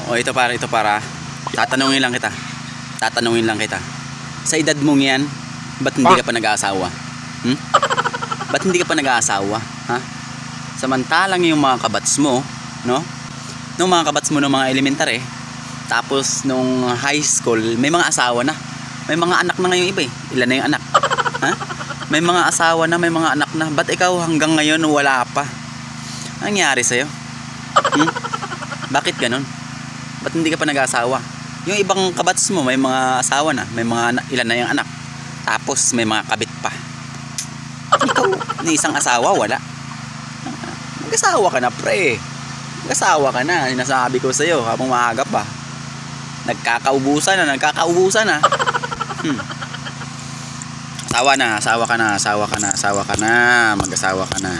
O ito para. Tatanungin lang kita. Sa edad mong yan, ba't hindi ka pa nag-aasawa? Ba't hindi ka pa nag-aasawa? Ha? Samantalang yung mga kabats mo, no? Nung mga kabats mo ng mga elementary, tapos nung high school, may mga asawa na. May mga anak na ngayon iba eh. Ilan na yung anak? Ha? May mga asawa na, may mga anak na. Ba't ikaw hanggang ngayon wala pa? Anong nangyari sa'yo? Bakit ganun? Ba't hindi ka pa nag-aasawa? Yung ibang kabats mo, may mga asawa na, may mga ilan na yung anak. Tapos may mga kabit pa. Ikaw, ni isang asawa, wala. Mag-asawa ka na, pre. Mag-asawa ka na. Sinasabi ko sa'yo, habang maaga pa. Nagkakaubusan na. Asawa ka na. Mag-asawa ka na.